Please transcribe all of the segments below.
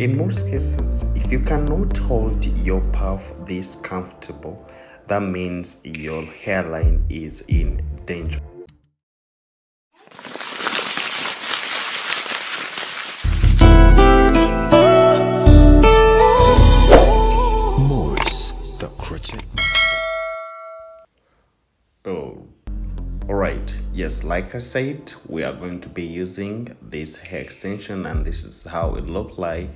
In most cases, if you cannot hold your puff this comfortable, that means your hairline is in danger. Oh, all right. Yes, like I said, we are going to be using this hair extension, and this is how it look like.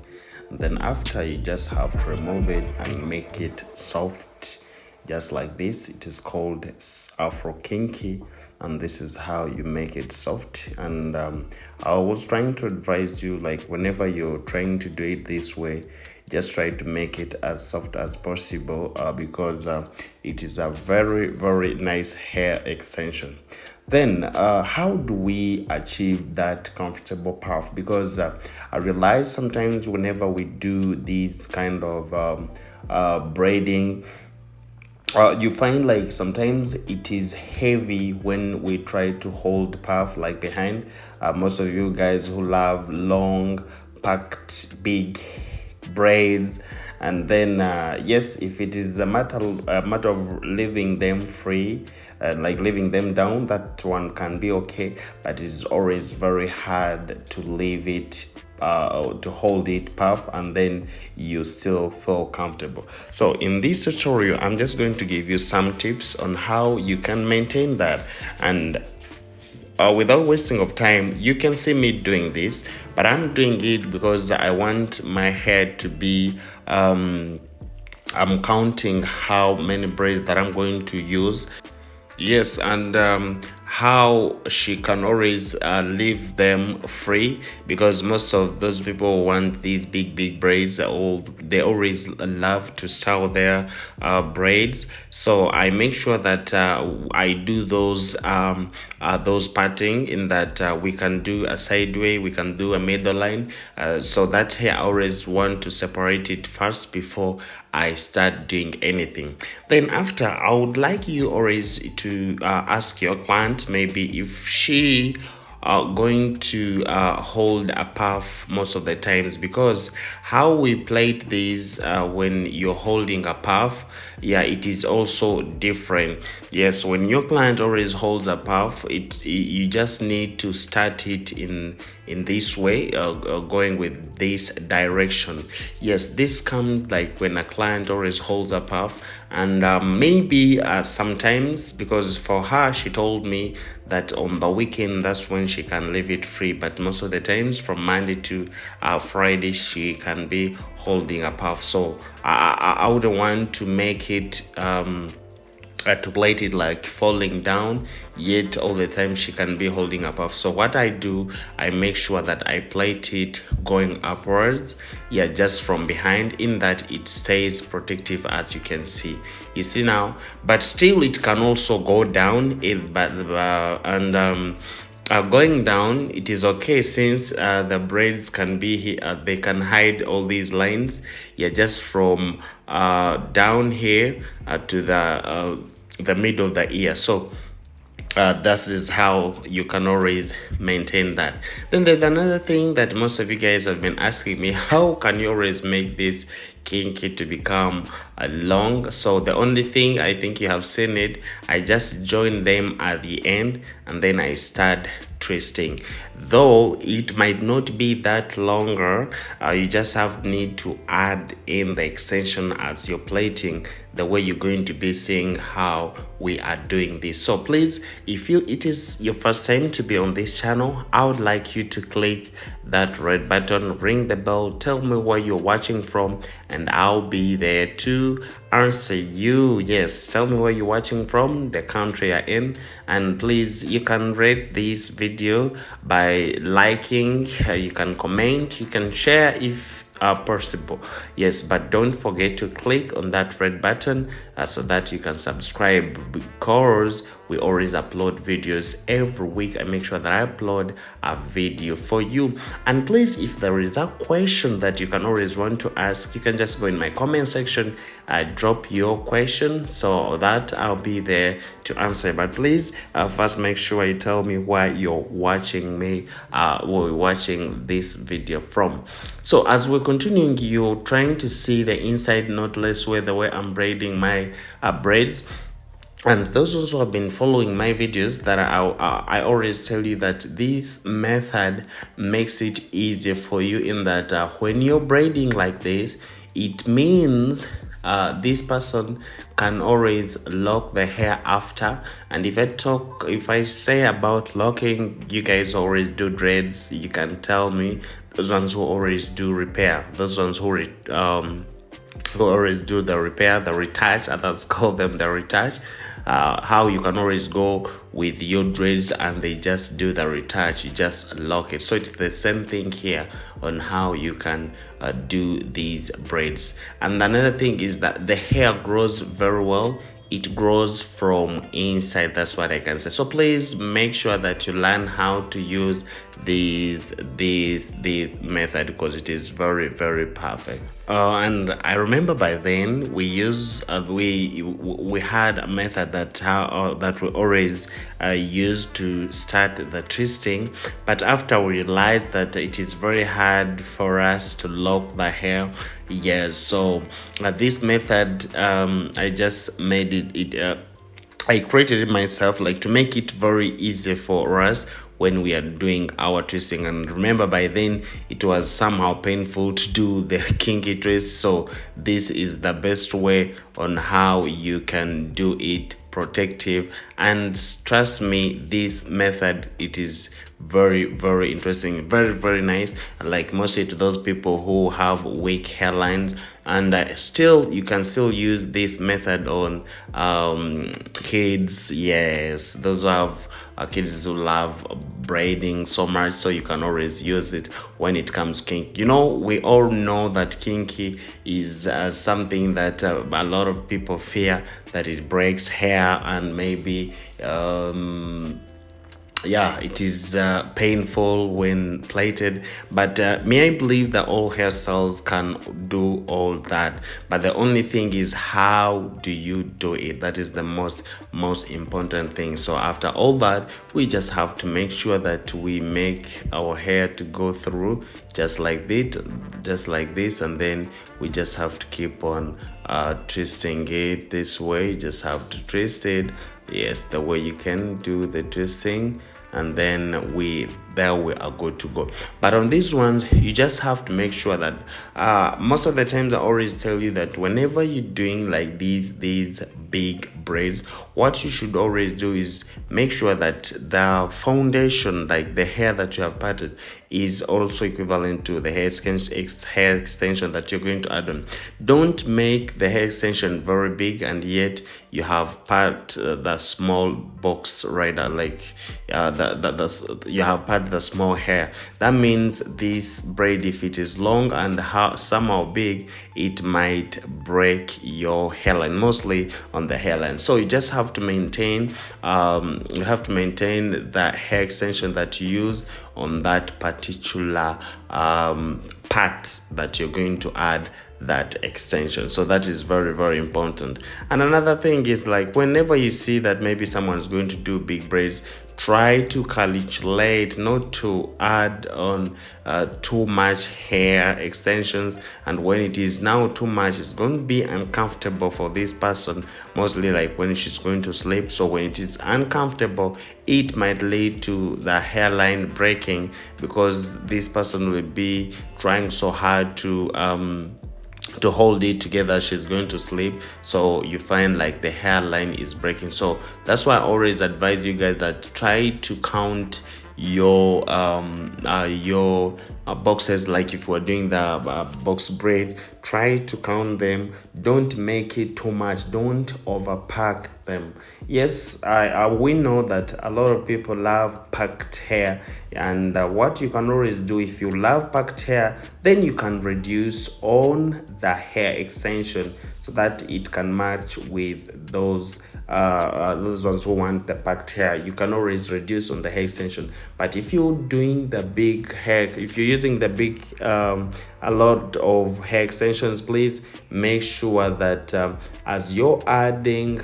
Then after, you just have to remove it and make it soft, just like this. It is called Afro Kinky, and this is how you make it soft. And I was trying to advise you, like, whenever you're trying to do it this way, just try to make it as soft as possible, because it is a very nice hair extension. Then how do we achieve that comfortable puff? Because I realize sometimes whenever we do these kind of braiding, you find like sometimes it is heavy when we try to hold puff like behind. Most of you guys who love long packed big braids, and then yes, if it is a matter of leaving them free, like leaving them down, that one can be okay, but it's always very hard to leave it, to hold it puff and then you still feel comfortable. So in this tutorial, I'm just going to give you some tips on how you can maintain that. And without wasting of time, you can see me doing this, but I'm doing it because I want my hair to be I'm counting how many braids that I'm going to use. Yes, and how she can always leave them free, because most of those people want these big braids, or they always love to style their braids. So I make sure that I do those parting, in that we can do a sideway, we can do a middle line, so that hair I always want to separate it first before I start doing anything. Then after, I would like you always to ask your client, maybe if she going to hold a puff most of the times, because how we plait these when you're holding a puff, yeah, it is also different. Yes, when your client always holds a puff, you just need to start it in this way, going with this direction. Yes, this comes like when a client always holds a puff, and maybe sometimes, because for her, she told me that on the weekend, that's when she can leave it free, but most of the times from Monday to Friday, she can be holding a puff. So I wouldn't want to make it to plait it like falling down, yet all the time she can be holding a puff. So what I do, I make sure that I plait it going upwards, yeah, just from behind, in that it stays protective, as you can see. You see now, but still it can also go down, going down, it is okay, since the braids can be here, they can hide all these lines, yeah, just from down here to the middle of the ear. So that is how you can always maintain that. Then there's another thing that most of you guys have been asking me: how can you always make this kinky to become long? So the only thing, I think you have seen it, I just join them at the end and then I start twisting. Though it might not be that longer, you just need to add in the extension as you're plating, the way you're going to be seeing how we are doing this. So please, if it is your first time to be on this channel, I would like you to click that red button, ring the bell, tell me where you're watching from, and I'll be there to answer you. Yes, tell me where you're watching from, the country you're in, and please, you can rate this video by liking, you can comment, you can share if possible. Yes, but don't forget to click on that red button so that you can subscribe, because we always upload videos every week. I make sure that I upload a video for you. And please, if there is a question that you can always want to ask, you can just go in my comment section, drop your question, so that I'll be there to answer. But please, first make sure you tell me where you're watching me, watching this video from. So as we continuing, you're trying to see the inside knotless where the way I'm braiding my braids. And those ones who have been following my videos, that I always tell you that this method makes it easier for you, in that when you're braiding like this, it means this person can always lock the hair after. And if I say about locking, you guys always do dreads, you can tell me. Those ones who always do repair, those ones who always do the repair, the retouch, others call them the retouch. How you can always go with your dreads and they just do the retouch, you just lock it. So it's the same thing here on how you can do these braids. And another thing is that the hair grows very well, it grows from inside. That's what I can say. So please make sure that you learn how to use this method, because it is very, very perfect. And I remember by then we had a method that we always used to start the twisting, but after we realized that it is very hard for us to lock the hair. Yes, so this method, I just made it. I created it myself, like to make it very easy for us when we are doing our twisting. And remember, by then it was somehow painful to do the kinky twist, so this is the best way on how you can do it protective. And trust me, this method, it is very, very interesting, very, very nice, like mostly to those people who have weak hairlines. And you can still use this method on kids. Yes, those who have kids who love braiding so much, so you can always use it when it comes kinky. We all know that kinky is something that a lot of people fear, that it breaks hair, and maybe it is painful when plaited. But may I believe that all hairstyles can do all that, but the only thing is, how do you do it? That is the most important thing. So after all that, we just have to make sure that we make our hair to go through just like this, and then we just have to keep on twisting it this way. You just have to twist it, yes, the way you can do the twisting, and then we are good to go. But on these ones, you just have to make sure that most of the times I always tell you that whenever you're doing like these big braids, what you should always do is make sure that the foundation, like the hair that you have parted, is also equivalent to the hair extension that you're going to add on. Don't make the hair extension very big and yet you have part the small box rider, like you have part the small hair. That means this braid, if it is long and somehow big, it might break your hairline, mostly on the hairline. So you just have to maintain the hair extension that you use on that particular part that you're going to add that extension. So that is very, very important. And another thing is, like, whenever you see that maybe someone's going to do big braids, try to calculate not to add on too much hair extensions. And when it is now too much, it's going to be uncomfortable for this person, mostly like when she's going to sleep. So when it is uncomfortable, it might lead to the hairline breaking, because this person will be trying so hard to hold it together. She's going to sleep, so you find like the hairline is breaking. So that's why I always advise you guys that try to count your boxes. Like if we're doing the box braid, try to count them. Don't make it too much, don't overpack them. Yes, we know that a lot of people love packed hair, and what you can always do, if you love packed hair, then you can reduce on the hair extension so that it can match with those ones who want the packed hair. You can always reduce on the hair extension. But if you're doing the big hair, if you're using the big a lot of hair extensions, please make sure that as you're adding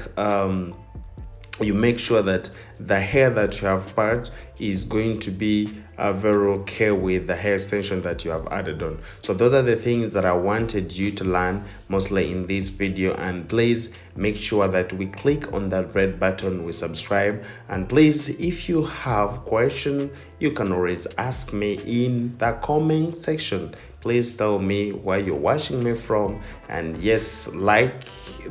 you make sure that the hair that you have part is going to be very okay with the hair extension that you have added on. So those are the things that I wanted you to learn mostly in this video, and please make sure that we click on that red button, we subscribe, and please, if you have question, you can always ask me in the comment section. Please tell me where you're watching me from, and yes, like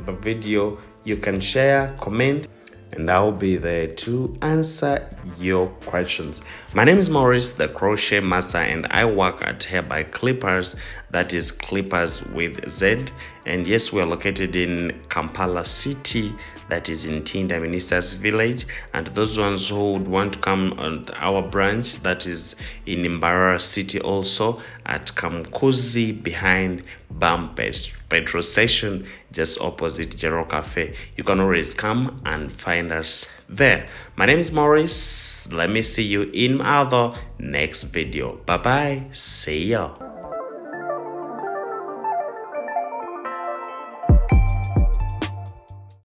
the video, you can share, comment, and I'll be there to answer your questions. My name is Maurice, the crochet master, and I work at Hair by Clippers, that is Clippers with Z. And yes, we are located in Kampala City, that is in Tinda Ministers Village. And those ones who would want to come on our branch, that is in Mbarara City, also at Kamkuzi behind Bumpest petrol station, just opposite Jero Cafe. You can always come and find us there. My name is Maurice. Let me see you in my other next video. Bye bye. See ya.